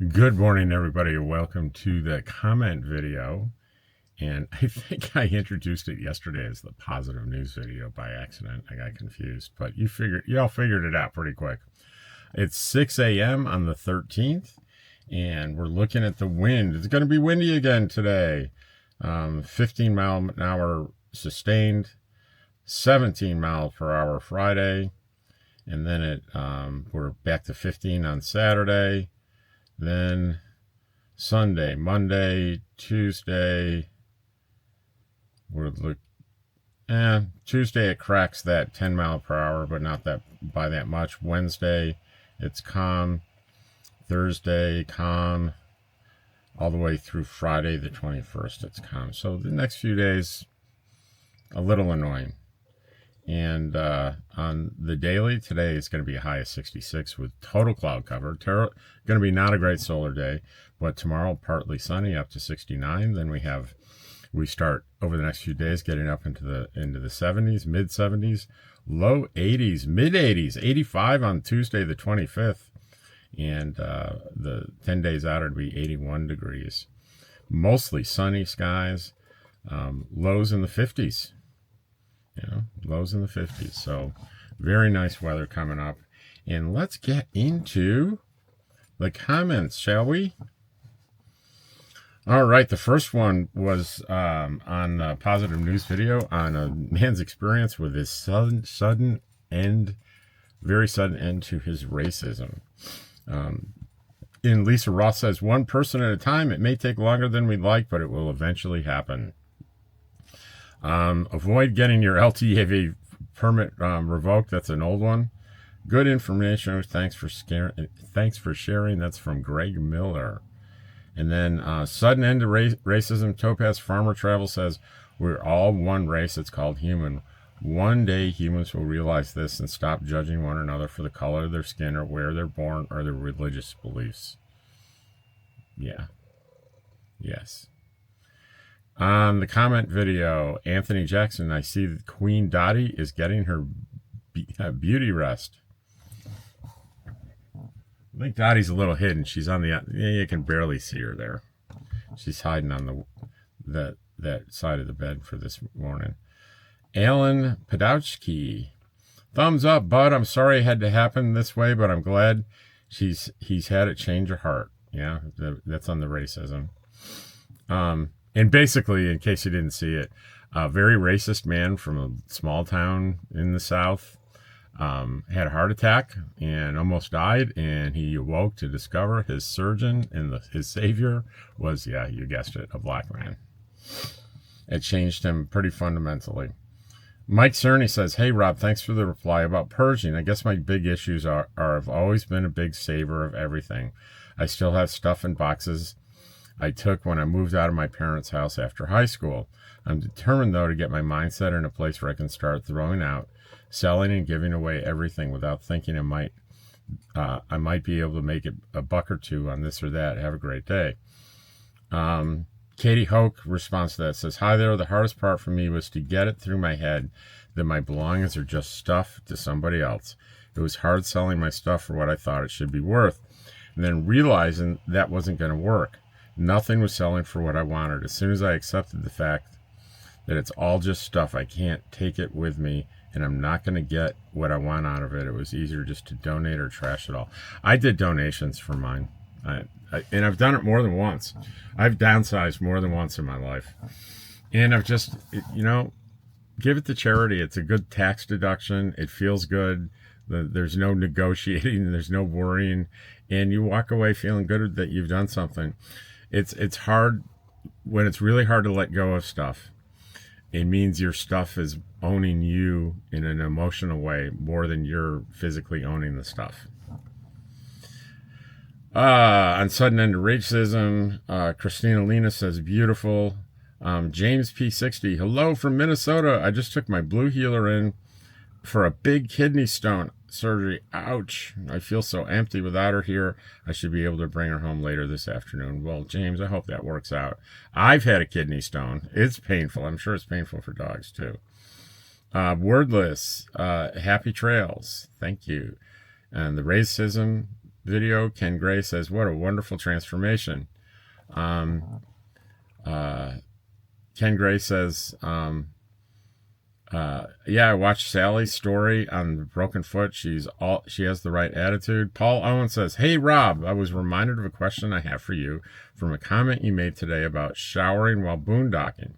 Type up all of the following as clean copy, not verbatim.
Good morning, everybody. Welcome to the comment video. And I think I introduced it yesterday as the positive news video by accident. I got confused, but y'all figured it out pretty quick. It's 6 a.m. on the 13th, and we're looking at the wind. It's going to be windy again today. 15 mile an hour sustained, 17 miles per hour Friday, and then we're back to 15 on Saturday. Then Sunday, Monday, Tuesday, Tuesday it cracks that 10 mile per hour, but not that by that much. Wednesday, it's calm. Thursday, calm. All the way through Friday the 21st, it's calm. So the next few days, a little annoying. And on the daily, today is going to be a high of 66 with total cloud cover. Going to be not a great solar day, but tomorrow partly sunny up to 69. Then we start over the next few days getting up into the 70s, mid 70s, low 80s, mid 80s, 85 on Tuesday the 25th, and the 10 days out it'll be 81 degrees. Mostly sunny skies, lows in the 50s. Lows in the 50s. So very nice weather coming up. And let's get into the comments, shall we? All right. The first one was on a positive news video on a man's experience with his very sudden end to his racism. And Lisa Ross says, one person at a time. It may take longer than we'd like, but it will eventually happen. Avoid getting your LTAV permit revoked. That's an old one. Good information. Thanks for sharing. That's from Greg Miller. And then sudden end to racism. Topaz Farmer Travel says, we're all one race. It's called human. One day humans will realize this and stop judging one another for the color of their skin or where they're born or their religious beliefs. Yeah. Yes. On the comment video, Anthony Jackson, I see that Queen Dottie is getting her beauty rest. I think Dottie's a little hidden. She's on you can barely see her there. She's hiding on that side of the bed for this morning. Alan Podowski, thumbs up, bud. I'm sorry it had to happen this way, but I'm glad he's had a change of heart. Yeah, that's on the racism. And basically, in case you didn't see it, a very racist man from a small town in the South had a heart attack and almost died. And he awoke to discover his surgeon and his savior was, yeah, you guessed it, a black man. It changed him pretty fundamentally. Mike Cerny says, hey, Rob, thanks for the reply about purging. I guess my big issues are I've always been a big saver of everything. I still have stuff in boxes I took when I moved out of my parents' house after high school. I'm determined, though, to get my mindset in a place where I can start throwing out, selling, and giving away everything without thinking I might be able to make it a buck or two on this or that. Have a great day. Katie Hoke responds to that, says, hi there. The hardest part for me was to get it through my head that my belongings are just stuff to somebody else. It was hard selling my stuff for what I thought it should be worth, and then realizing that wasn't going to work. Nothing was selling for what I wanted. As soon as I accepted the fact that it's all just stuff, I can't take it with me, and I'm not going to get what I want out of it. It was easier just to donate or trash it all. I did donations for mine, and I've done it more than once. I've downsized more than once in my life. And I've just, give it to charity. It's a good tax deduction. It feels good. There's no negotiating. There's no worrying. And you walk away feeling good that you've done something. It's hard when it's really hard to let go of stuff. It means your stuff is owning you in an emotional way more than you're physically owning the stuff. On sudden end to racism, Christina Lena says, beautiful. James P60, hello from Minnesota. I just took my blue healer in for a big kidney stone surgery. Ouch. I feel so empty without her here. I should be able to bring her home later this afternoon. Well, James, I hope that works out. I've had a kidney stone. It's painful. I'm sure it's painful for dogs too. Wordless, happy trails. Thank you. And the racism video. Ken Gray says, what a wonderful transformation. Ken Gray says, yeah, I watched Sally's story on the broken foot. She has the right attitude. Paul Owen says, hey, Rob, I was reminded of a question I have for you from a comment you made today about showering while boondocking.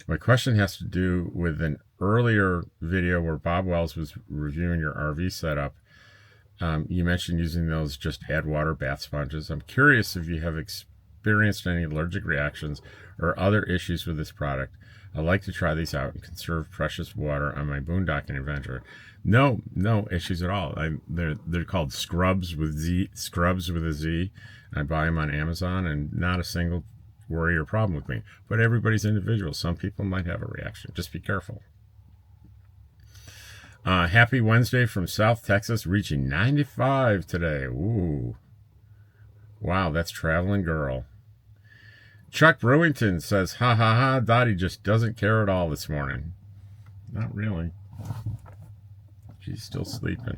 My question has to do with an earlier video where Bob Wells was reviewing your RV setup. You mentioned using those just add water bath sponges. I'm curious if you have experienced any allergic reactions or other issues with this product. I'd like to try these out and conserve precious water on my boondocking adventure. No issues at all. They're called Scrubs with a Z. I buy them on Amazon, and not a single worry or problem with me. But everybody's individual. Some people might have a reaction. Just be careful. Happy Wednesday from South Texas, reaching 95 today. Ooh. Wow, that's Traveling Girl. Chuck Brewington says, ha ha ha, Dottie just doesn't care at all this morning. Not really. She's still sleeping.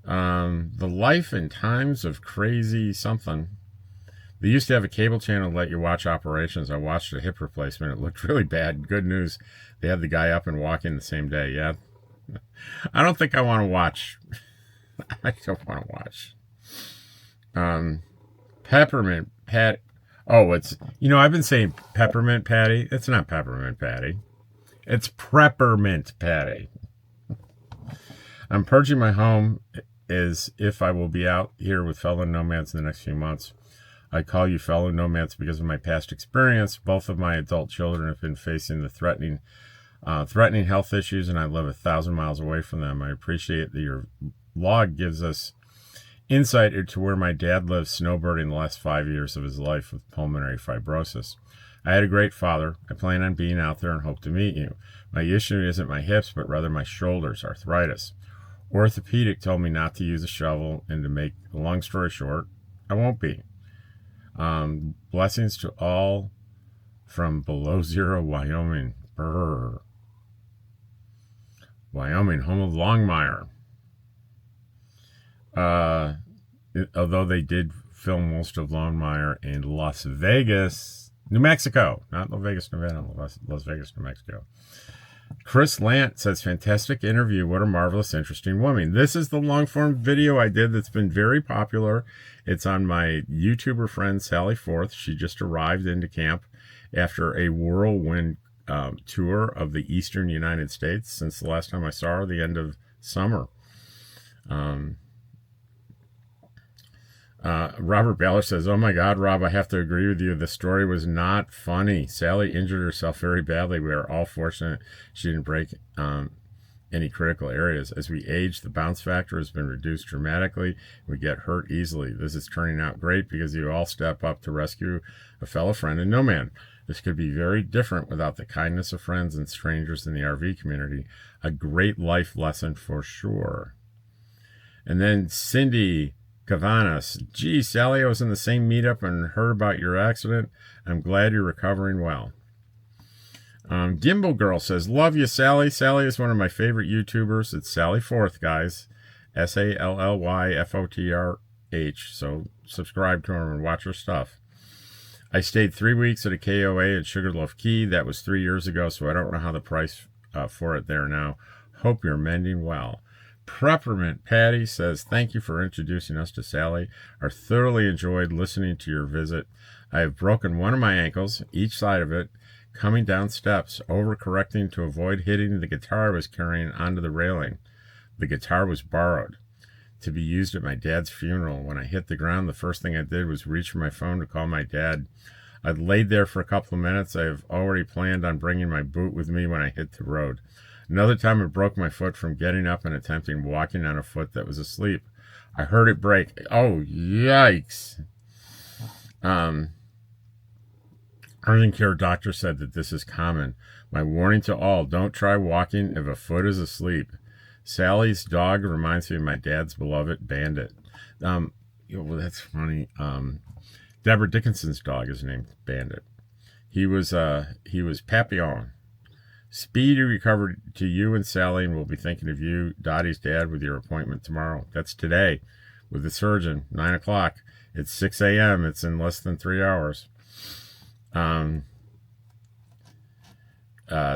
The Life and Times of Crazy Something. They used to have a cable channel to let you watch operations. I watched a hip replacement. It looked really bad. Good news, they had the guy up and walking the same day. Yeah. I don't think I want to watch. I don't want to watch. Peppermint Pat. Oh, it's, I've been saying peppermint patty. It's not peppermint patty. It's preppermint patty. I'm purging my home as if I will be out here with fellow nomads in the next few months. I call you fellow nomads because of my past experience. Both of my adult children have been facing the threatening health issues, and I live 1,000 miles away from them. I appreciate that your log gives us insight into where my dad lives snowbirding the last 5 years of his life with pulmonary fibrosis. I had a great father. I plan on being out there and hope to meet you. My issue isn't my hips, but rather my shoulders, arthritis. Orthopedic told me not to use a shovel, and to make a long story short, I won't be. Blessings to all from below zero, Wyoming. Brr. Wyoming, home of Longmire. Although they did film most of Longmire in Las Vegas, New Mexico. Not Las Vegas, Nevada, Las Vegas, New Mexico. Chris Lant says, fantastic interview. What a marvelous, interesting woman. This is the long-form video I did that's been very popular. It's on my YouTuber friend, Sally Forth. She just arrived into camp after a whirlwind tour of the eastern United States since the last time I saw her, the end of summer. Robert Baller says, oh my God, Rob, I have to agree with you. The story was not funny. Sally injured herself very badly. We are all fortunate she didn't break any critical areas. As we age, the bounce factor has been reduced dramatically. We get hurt easily. This is turning out great because you all step up to rescue a fellow friend and nomad. This could be very different without the kindness of friends and strangers in the RV community. A great life lesson for sure. And then Cindy Cavanas. Gee, Sally, I was in the same meetup and heard about your accident. I'm glad you're recovering well. Gimbal Girl says, love you, Sally. Sally is one of my favorite YouTubers. It's Sally Forth, guys. SALLYFOTRH. So subscribe to her and watch her stuff. I stayed 3 weeks at a KOA at Sugarloaf Key. That was 3 years ago, so I don't know how the price for it there now. Hope you're mending well. Peppermint Patty says, thank you for introducing us to Sally. I thoroughly enjoyed listening to your visit. I have broken one of my ankles, each side of it, coming down steps, overcorrecting to avoid hitting the guitar I was carrying onto the railing. The guitar was borrowed to be used at my dad's funeral. When I hit the ground, the first thing I did was reach for my phone to call my dad. I laid there for a couple of minutes. I have already planned on bringing my boot with me when I hit the road. Another time I broke my foot from getting up and attempting walking on a foot that was asleep. I heard it break. Oh, yikes. Urgent care doctor said that this is common. My warning to all, don't try walking if a foot is asleep. Sally's dog reminds me of my dad's beloved Bandit. Well, that's funny. Deborah Dickinson's dog is named Bandit. He was Papillon. Speedy recovery to you and Sally, and we'll be thinking of you, Dottie's dad, with your appointment tomorrow. That's today. with the surgeon, 9 o'clock. It's 6 a.m. It's in less than 3 hours.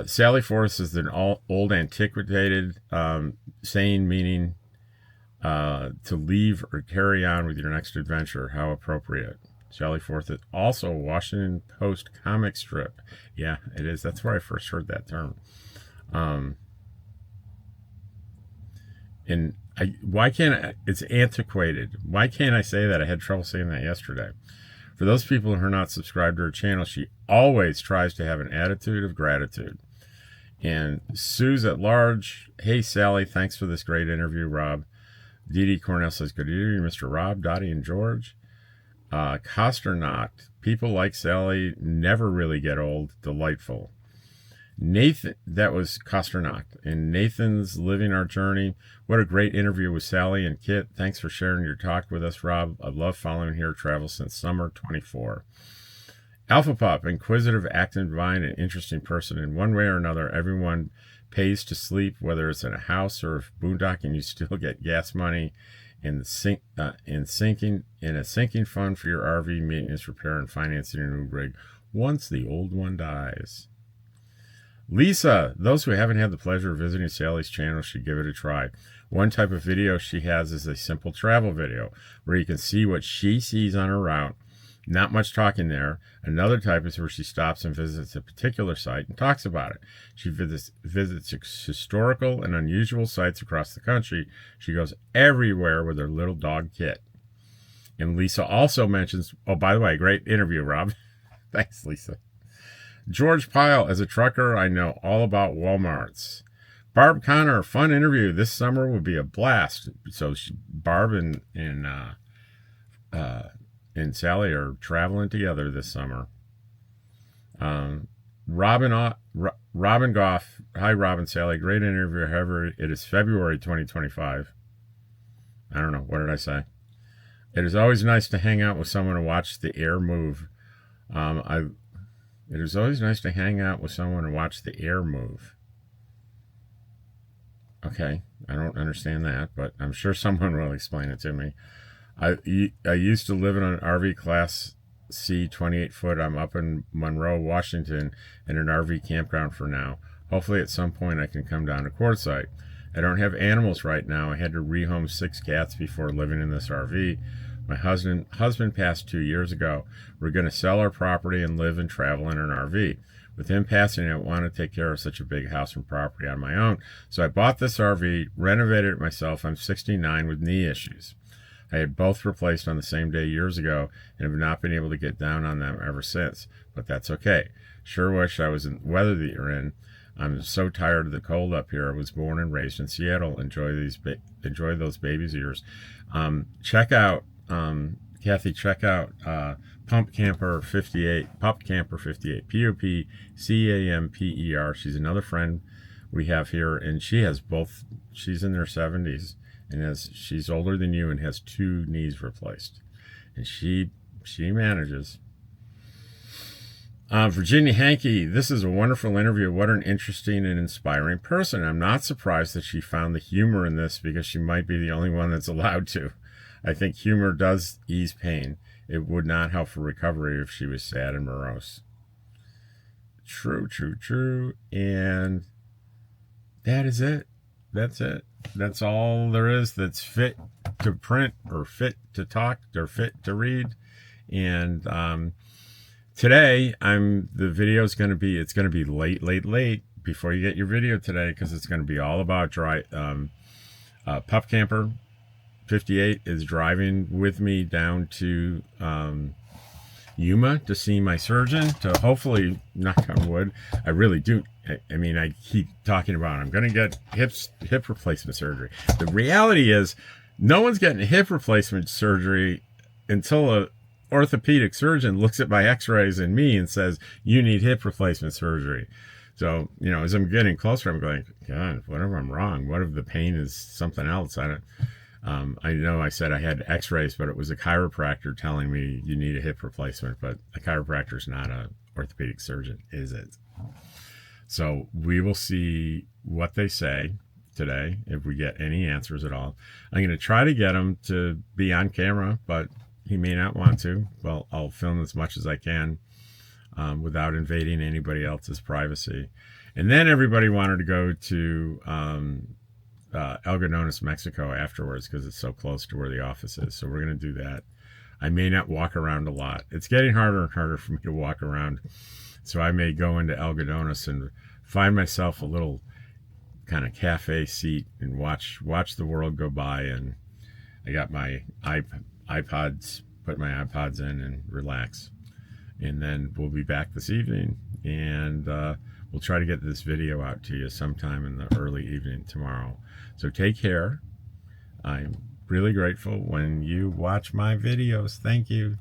Sally Forth is an old antiquated saying meaning to leave or carry on with your next adventure. How appropriate. Sally Forth is also a Washington Post comic strip. Yeah, it is. That's where I first heard that term. And why can't it's antiquated? Why can't I say that? I had trouble saying that yesterday. For those people who are not subscribed to her channel, she always tries to have an attitude of gratitude. And Sue's at large. Hey, Sally, thanks for this great interview, Rob. Dee Dee Cornell says, good evening, Mr. Rob, Dottie, and George. Costernacht. People like Sally never really get old. Delightful. Nathan, that was Costernacht. And Nathan's Living Our Journey. What a great interview with Sally and Kit. Thanks for sharing your talk with us, Rob. I love following here travel since summer 24. Alpha Pup, inquisitive, active, divine, and interesting person. In one way or another, everyone pays to sleep, whether it's in a house or boondocking, you still get gas money in a sinking fund for your RV maintenance, repair, and financing your new rig once the old one dies. Lisa, those who haven't had the pleasure of visiting Sally's channel should give it a try. One type of video she has is a simple travel video where you can see what she sees on her route. Not much talking there. Another type is where she stops and visits a particular site and talks about it. She visits historical and unusual sites across the country. She goes everywhere with her little dog Kit. And Lisa also mentions, oh, by the way, great interview, Rob. Thanks, Lisa. George Pyle, as a trucker, I know all about Walmarts. Barb Connor, fun interview. This summer will be a blast. So Barb and Sally are traveling together this summer. Robin Goff. Hi, Robin, Sally. Great interview. However, it is February 2025. I don't know. What did I say? It is always nice to hang out with someone and watch the air move. It is always nice to hang out with someone and watch the air move. Okay, I don't understand that, but I'm sure someone will explain it to me. I used to live in an RV Class C 28-foot. I'm up in Monroe, Washington, in an RV campground for now. Hopefully at some point I can come down to Quartzsite. I don't have animals right now. I had to rehome 6 cats before living in this RV. My husband passed 2 years ago. We're going to sell our property and live and travel in an RV. With him passing, I don't want to take care of such a big house and property on my own. So I bought this RV, renovated it myself. I'm 69 with knee issues. I had both replaced on the same day years ago and have not been able to get down on them ever since. But that's okay. Sure wish I was in the weather that you're in. I'm so tired of the cold up here. I was born and raised in Seattle. Enjoy those babies of yours. Check out, Kathy, check out Pump Camper 58, Pup Camper 58, POPCAMPER. She's another friend we have here, and she has both. She's in their 70s, and she's older than you and has 2 knees replaced, and she manages. Virginia Hankey, this is a wonderful interview. What an interesting and inspiring person. I'm not surprised that she found the humor in this because she might be the only one that's allowed to. I think humor does ease pain. It would not help for recovery if she was sad and morose. True, true, true. And that is it. That's it. That's all there is that's fit to print or fit to talk or fit to read. And today, the video is going to be, it's going to be late before you get your video today, because it's going to be all about Pup Camper 58 is driving with me down to Yuma to see my surgeon, to hopefully, knock on wood, I really do. I mean, I keep talking about I'm going to get hip replacement surgery. The reality is, no one's getting hip replacement surgery until a orthopedic surgeon looks at my x-rays and me and says, you need hip replacement surgery. So, you know, as I'm getting closer, I'm going, God, what if I'm wrong? What if the pain is something else? I know I said I had x-rays, but it was a chiropractor telling me you need a hip replacement, but a chiropractor is not an orthopedic surgeon, is it? So we will see what they say. today if we get any answers at all. I'm going to try to get him to be on camera, but he may not want to. Well, I'll film as much as I can without invading anybody else's privacy. And then everybody wanted to go to Algodones, Mexico afterwards because it's so close to where the office is. So we're going to do that. I may not walk around a lot. It's getting harder and harder for me to walk around. So I may go into Algodones and find myself a little kind of cafe seat and watch the world go by. And I got my iPods, put my iPods in and relax. And then we'll be back this evening, and we'll try to get this video out to you sometime in the early evening tomorrow. So take care. I'm really grateful when you watch my videos. Thank you.